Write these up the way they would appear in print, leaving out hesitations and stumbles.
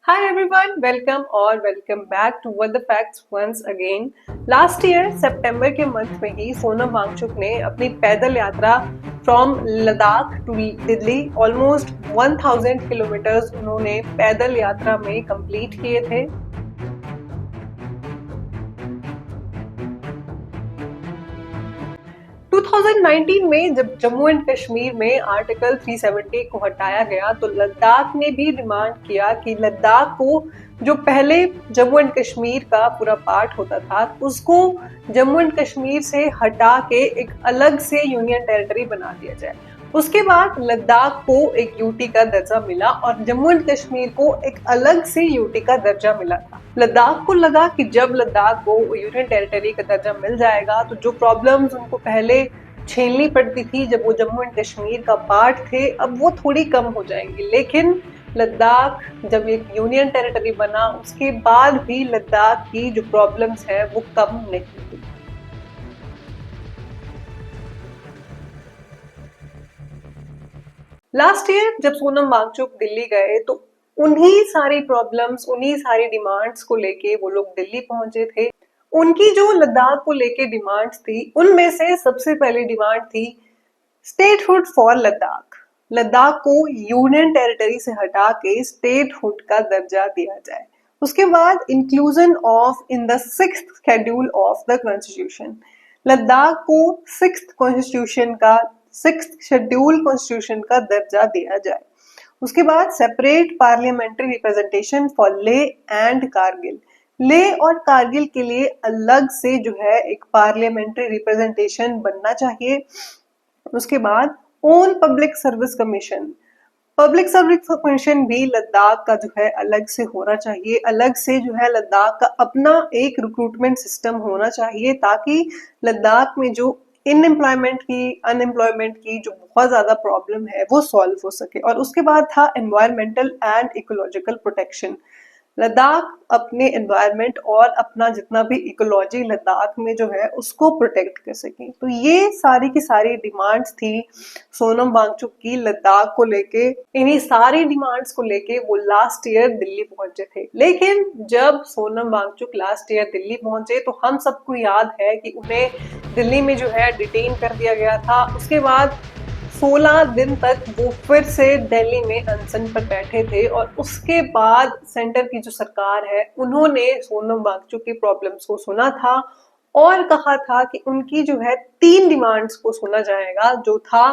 Hi everyone, welcome back to What the Facts once again. Last year सितंबर के month में ही सोनम वांगचुक ने अपनी पैदल यात्रा from Ladakh to Delhi almost 1000 kilometres उन्होंने पैदल यात्रा में कंप्लीट किए थे। 2019 में जब जम्मू एंड कश्मीर में आर्टिकल 370 को हटाया गया तो लद्दाख ने भी डिमांड किया कि लद्दाख को जो पहले जम्मू एंड कश्मीर का पूरा पार्ट होता था उसको जम्मू एंड कश्मीर से हटा के एक अलग से यूनियन टेरिटरी बना दिया जाए। उसके बाद लद्दाख को एक यूटी का दर्जा मिला और जम्मू एंड कश्मीर को एक अलग से यूटी का दर्जा मिला था। लद्दाख को लगा कि जब लद्दाख को यूनियन टेरिटरी का दर्जा मिल जाएगा तो जो प्रॉब्लम्स उनको पहले झेलनी पड़ती थी जब वो जम्मू एंड कश्मीर का पार्ट थे अब वो थोड़ी कम हो जाएंगी। लेकिन लद्दाख जब एक यूनियन टेरिटरी बना उसके बाद भी लद्दाख की जो प्रॉब्लम्स है वो कम नहीं हुई। लास्ट ईयर जब सोनम वांगचुक दिल्ली गए तो उन्हीं सारी प्रॉब्लम्स उन्हीं सारी डिमांड्स को लेके वो लोग दिल्ली पहुंचे थे। उनकी जो लद्दाख को लेके डिमांड्स थी उनमें से सबसे पहली डिमांड थी स्टेटहुड फॉर लद्दाख। लद्दाख को यूनियन टेरिटरी से हटा के स्टेटहुड का दर्जा दिया जाए। उसके बाद inclusion of in the 6th schedule of the constitution. Ladakh को 6th शेड्यूल कॉन्स्टिट्यूशन का दर्जा दिया जाए। उसके बाद सेपरेट पार्लियामेंट्री रिप्रेजेंटेशन फॉर ले एंड कारगिल। ले और कारगिल के लिए अलग से जो है एक पार्लियामेंट्री रिप्रेजेंटेशन बनना चाहिए। उसके बाद own public service commission. Public service commission भी लद्दाख का जो है अलग से होना चाहिए। अलग से जो है लद्दाख का अपना एक रिक्रूटमेंट सिस्टम होना चाहिए ताकि लद्दाख में जो अनएम्प्लॉयमेंट की जो बहुत ज्यादा प्रॉब्लम है वो सॉल्व हो सके। और उसके बाद था environmental and ecological protection. Ladakh अपने एनवायरमेंट और अपना जितना भी इकोलॉजी लद्दाख में जो है उसको प्रोटेक्ट कर सके। तो ये सारी की सारी डिमांड्स थी सोनम वांगचुक की लद्दाख को लेके। इन्हीं सारी डिमांड्स को लेके वो लास्ट ईयर दिल्ली पहुंचे थे। लेकिन जब सोनम वांगचुक लास्ट ईयर दिल्ली पहुंचे तो हम सबको याद है कि उन्हें दिल्ली में जो है डिटेन कर दिया गया था। उसके बाद 16 दिन तक वो फिर से दिल्ली में अनशन पर बैठे थे और उसके बाद सेंटर की जो सरकार है उन्होंने सोनम वांगचुक की प्रॉब्लम्स को सुना था और कहा था कि उनकी जो है 3 डिमांड्स को सुना जाएगा। जो था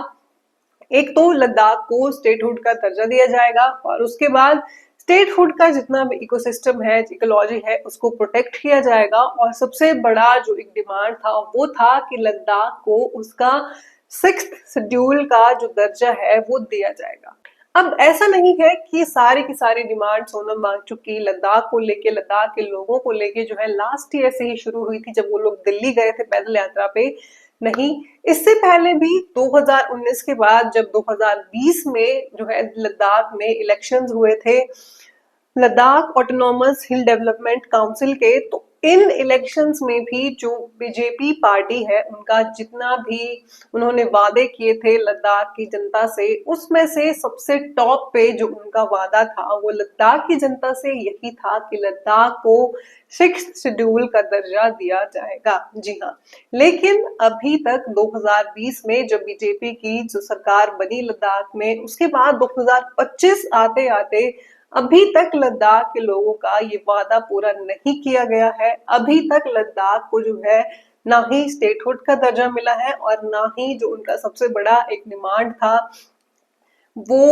एक तो लद्दाख को स्टेटहुड का दर्जा दिया जाएगा और उसके बाद स्टेटहुड का जितना भी इकोसिस्टम है इकोलॉजी है उसको प्रोटेक्ट किया जाएगा। और सबसे बड़ा जो एक डिमांड था वो था कि लद्दाख को उसका 6th शेड्यूल का जो दर्जा है वो दिया जाएगा। अब ऐसा नहीं है कि सारी की सारी डिमांड सोनम वांगचुक की लद्दाख को लेके लद्दाख के लोगों को लेके जो है लास्ट ईयर से ही शुरू हुई थी जब वो लोग दिल्ली गए थे पैदल यात्रा पे। नहीं, इससे पहले भी 2019 के बाद जब 2020 में जो है लद्दाख में इलेक्शंस हुए थे लद्दाख ऑटोनॉमस हिल डेवलपमेंट काउंसिल के, तो इन इलेक्शंस में भी जो बीजेपी पार्टी है उनका जितना भी उन्होंने वादे किए थे लद्दाख की जनता से उसमें से सबसे टॉप पे जो उनका वादा था वो लद्दाख की जनता से यही था कि लद्दाख को 6th शेड्यूल का दर्जा दिया जाएगा। जी हाँ, लेकिन अभी तक 2020 में जब बीजेपी की जो सरकार बनी लद्दाख में उसके बाद 2025 आते आते अभी तक लद्दाख के लोगों का ये वादा पूरा नहीं किया गया है। अभी तक लद्दाख को जो है ना ही स्टेटहुड का दर्जा मिला है और ना ही जो उनका सबसे बड़ा एक डिमांड था वो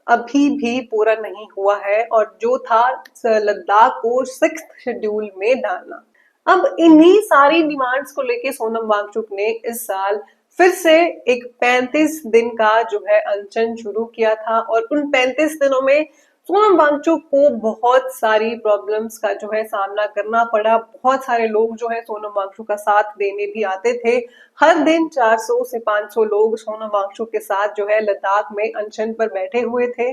अभी भी पूरा नहीं हुआ है और जो था लद्दाख को 6th शेड्यूल में डालना। अब इन्हीं सारी डिमांड्स को लेके सोनम वांगचुक ने इस साल फिर से एक 35 दिन का जो है अनशन शुरू किया था और उन 35 दिनों में सोनम वांगचुक को बहुत सारी प्रॉब्लम्स का जो है सामना करना पड़ा। बहुत सारे लोग जो है सोनम वांगचुक का साथ देने भी आते थे। हर दिन 400 से 500 लोग सोनम वांगचुक के साथ जो है लद्दाख में अनशन पर बैठे हुए थे।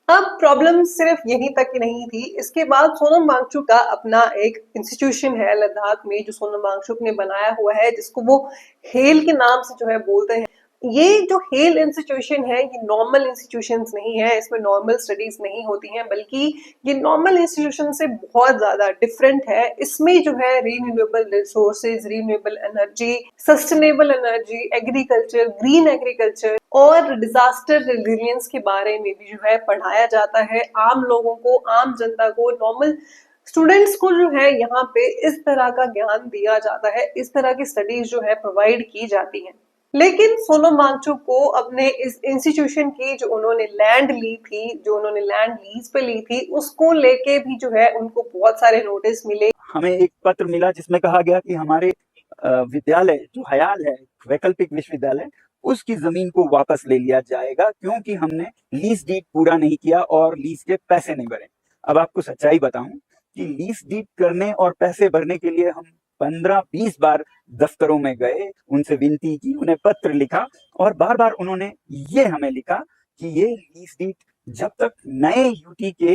अब प्रॉब्लम सिर्फ यहीं तक ही नहीं थी। इसके बाद सोनम वांगचुक का अपना एक इंस्टीट्यूशन है लद्दाख में जो सोनम वांगचुक ने बनाया हुआ है जिसको वो हेल के नाम से जो है बोलते हैं। ये जो हेल इंस्टीट्यूशन है ये नॉर्मल इंस्टीट्यूशंस नहीं है, इसमें नॉर्मल स्टडीज नहीं होती हैं, बल्कि ये नॉर्मल इंस्टीट्यूशन से बहुत ज्यादा डिफरेंट है। इसमें जो है renewable resources, renewable energy, sustainable energy, agriculture, green agriculture और डिजास्टर रेजिलियंस के बारे में भी जो है पढ़ाया जाता है। आम लोगों को, आम जनता को, नॉर्मल स्टूडेंट्स को जो है यहाँ पे इस तरह का ज्ञान दिया जाता है, इस तरह की स्टडीज जो है प्रोवाइड की जाती हैं। लेकिन सोनम वांगचुक को अपने इस इंस्टीट्यूशन की जो उन्होंने लैंड ली थी, जो उन्होंने लैंड लीज पे ली थी, उसको लेके भी जो है उनको बहुत सारे नोटिस मिले। हमें एक पत्र मिला जिसमें कहा गया कि हमारे विद्यालय जो हयाल है, वैकल्पिक विश्वविद्यालय, उसकी जमीन को वापस ले लिया जाएगा क्योंकि हमने लीज डीड पूरा नहीं किया और लीज के पैसे नहीं भरे। अब आपको सच्चाई बताऊं कि लीज डीड करने और पैसे भरने के लिए हम 15-20 बार दफ्तरों में गए, उनसे विनती की, उन्हें पत्र लिखा और बार बार उन्होंने ये हमें लिखा कि ये लीज डीड जब तक नए यूटी के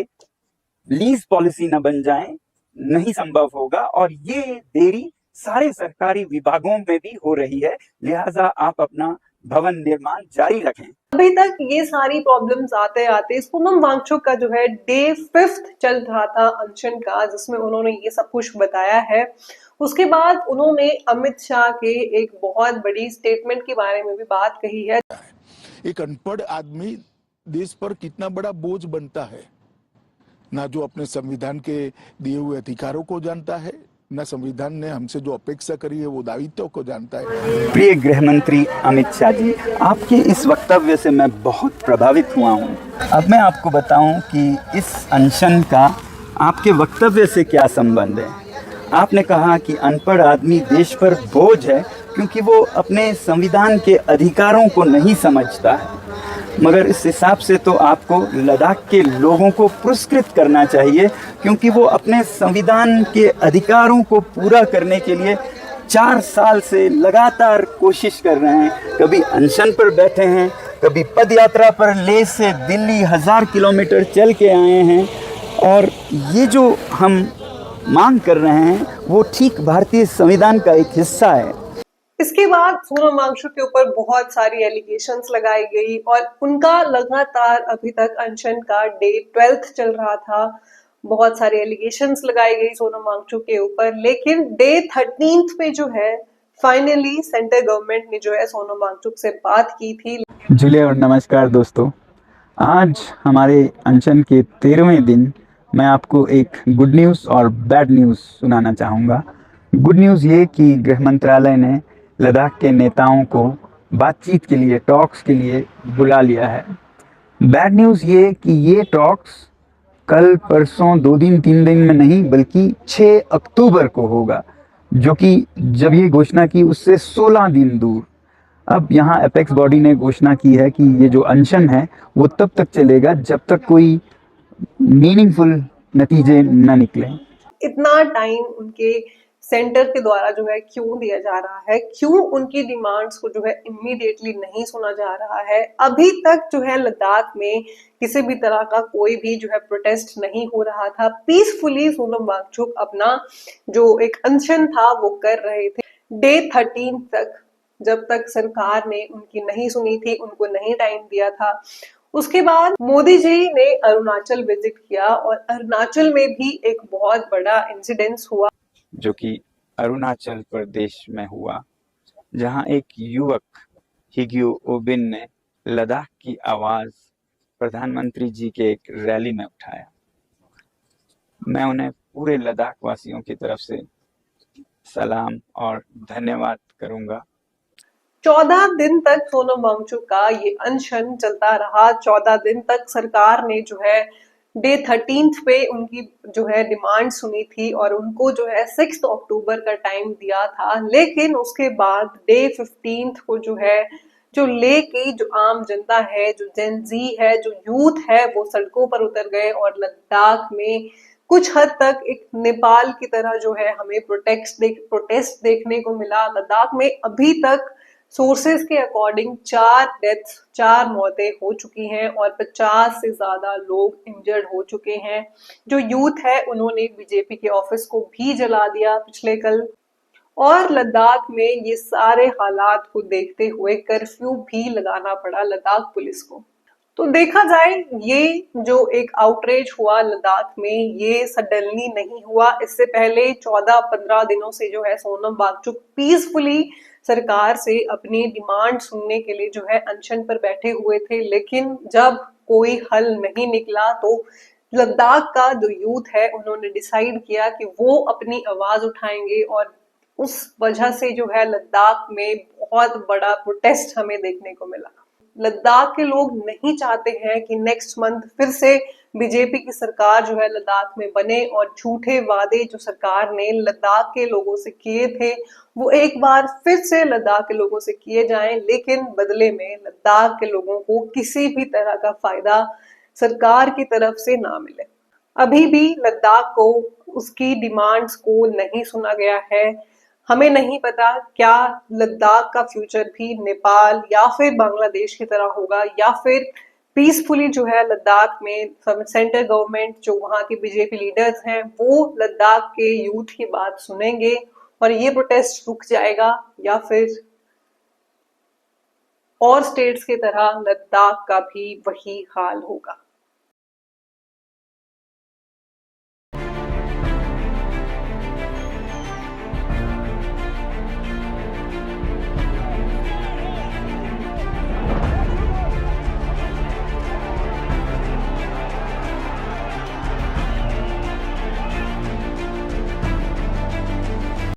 लीज पॉलिसी न बन जाए नहीं संभव होगा और ये देरी सारे सरकारी विभागों में भी हो रही है, लिहाजा आप अपना भवन निर्माण जारी रखें। अभी तक ये सारी प्रॉब्लम्स आते आते सोनम वांगचुक का जो है डे 5th चल रहा था अनशन का, जिसमें उन्होंने ये सब कुछ बताया है। उसके बाद उन्होंने अमित शाह के एक बहुत बड़ी स्टेटमेंट के बारे में भी बात कही है। एक अनपढ़ आदमी देश पर कितना बड़ा बोझ बनता है, ना जो अपने संविधान के दिए हुए अधिकारों को जानता है, न संविधान ने हमसे जो अपेक्षा करी है वो दायित्व को जानता है। प्रिय गृह मंत्री अमित शाह जी, आपके इस वक्तव्य से मैं बहुत प्रभावित हुआ हूँ। अब मैं आपको बताऊं कि इस अनशन का आपके वक्तव्य से क्या संबंध है। आपने कहा कि अनपढ़ आदमी देश पर बोझ है क्योंकि वो अपने संविधान के अधिकारों को नहीं समझता है, मगर इस हिसाब से तो आपको लद्दाख के लोगों को पुरस्कृत करना चाहिए क्योंकि वो अपने संविधान के अधिकारों को पूरा करने के लिए 4 साल से लगातार कोशिश कर रहे हैं। कभी अनशन पर बैठे हैं, कभी पद यात्रा पर लेह से दिल्ली 1000 किलोमीटर चल के आए हैं और ये जो हम मांग कर रहे हैं वो ठीक भारतीय संविधान का एक हिस्सा है। इसके बाद सोनम वांगचुक के ऊपर बहुत सारी एलिगेशंस लगाई गई और उनका लगातार अभी तक अनशन का डे 12th चल रहा था। बहुत सारे एलिगेशंस लगाई गई सोनम वांगचुक के ऊपर, लेकिन डे 13th पे जो है फाइनली सेंट्रल गवर्नमेंट ने जो है सोनम वांगचुक से बात की थी। जुले और नमस्कार दोस्तों, आज हमारे अनशन के 13वें दिन मैं आपको एक गुड न्यूज़ और बैड न्यूज़ सुनाना चाहूँगा। गुड न्यूज़ ये कि गृह मंत्रालय ने लद्दाख के नेताओं को बातचीत के लिए, टॉक्स के लिए बुला लिया है। बैड न्यूज़ ये कि ये टॉक्स कल, परसों, 2 दिन 3 दिन में नहीं बल्कि 6 अक्टूबर को होगा, जो कि जब ये घोषणा की उससे 16 दिन दूर। अब यहाँ एपेक्स बॉडी ने घोषणा की है कि ये जो अनशन है वो तब तक चलेगा जब तक कोई मीनिंगफुल नतीजे न निकले। इतना टाइम उनके सेंटर के द्वारा जो है क्यों दिया जा रहा है, क्यों उनकी डिमांड्स को जो है इमीडिएटली नहीं सुना जा रहा है। अभी तक जो है लद्दाख में किसी भी तरह का कोई भी जो है प्रोटेस्ट नहीं हो रहा था। पीसफुली सोनम वांगचुक अपना जो एक अनशन था वो कर रहे थे डे 13 तक, जब तक सरकार ने उनकी नहीं सुनी थी, उनको नहीं टाइम दिया था। उसके बाद मोदी जी ने अरुणाचल विजिट किया और अरुणाचल में भी एक बहुत बड़ा इंसिडेंस हुआ, जो कि अरुणाचल प्रदेश में हुआ, जहां एक युवक हिग्यू ओबिन ने लद्दाख की आवाज प्रधानमंत्री जी के एक रैली में उठाया। मैं उन्हें पूरे लद्दाख वासियों की तरफ से सलाम और धन्यवाद करूंगा। 14 दिन तक सोनम वांगचुक का ये अनशन चलता रहा। 14 दिन तक सरकार ने जो है डे 13th पे उनकी जो है डिमांड सुनी थी और उनको जो है 6 अक्टूबर का टाइम दिया था। लेकिन उसके बाद डे 15th को जो है जो लेह की जो आम जनता है, जो जेन जी है, जो यूथ है, वो सड़कों पर उतर गए और लद्दाख में कुछ हद तक एक नेपाल की तरह जो है हमें प्रोटेस्ट देखने को मिला। लद्दाख में अभी तक सोर्सेस के अकॉर्डिंग 4 मौतें हो चुकी हैं और 50 से ज्यादा लोग इंजर्ड हो चुके हैं। जो यूथ है उन्होंने बीजेपी के ऑफिस को भी जला दिया पिछले कल। और लद्दाख में ये सारे हालात को देखते हुए कर्फ्यू भी लगाना पड़ा लद्दाख पुलिस को। तो देखा जाए ये जो एक आउटरीच हुआ लद्दाख में, ये सडनली नहीं हुआ। इससे पहले 14-15 दिनों से जो है सोनम वांगचुक पीसफुली सरकार से अपनी डिमांड सुनने के लिए जो है अनशन पर बैठे हुए थे, लेकिन जब कोई हल नहीं निकला तो लद्दाख का जो यूथ है उन्होंने डिसाइड किया कि वो अपनी आवाज उठाएंगे, और उस वजह से जो है लद्दाख में बहुत बड़ा प्रोटेस्ट हमें देखने को मिला। लद्दाख के लोग नहीं चाहते हैं कि नेक्स्ट मंथ फिर से बीजेपी की सरकार जो है लद्दाख में बने, और झूठे वादे जो सरकार ने लद्दाख के लोगों से किए थे वो एक बार फिर से लद्दाख के लोगों से किए जाएं, लेकिन बदले में लद्दाख के लोगों को किसी भी तरह का फायदा सरकार की तरफ से ना मिले। अभी भी लद्दाख को उसकी डिमांड्स को नहीं सुना गया है। हमें नहीं पता क्या लद्दाख का फ्यूचर भी नेपाल या फिर बांग्लादेश की तरह होगा, या फिर पीसफुली जो है लद्दाख में सेंट्रल गवर्नमेंट, जो वहां के बीजेपी लीडर्स हैं, वो लद्दाख के यूथ की बात सुनेंगे और ये प्रोटेस्ट रुक जाएगा, या फिर और स्टेट्स की तरह लद्दाख का भी वही हाल होगा।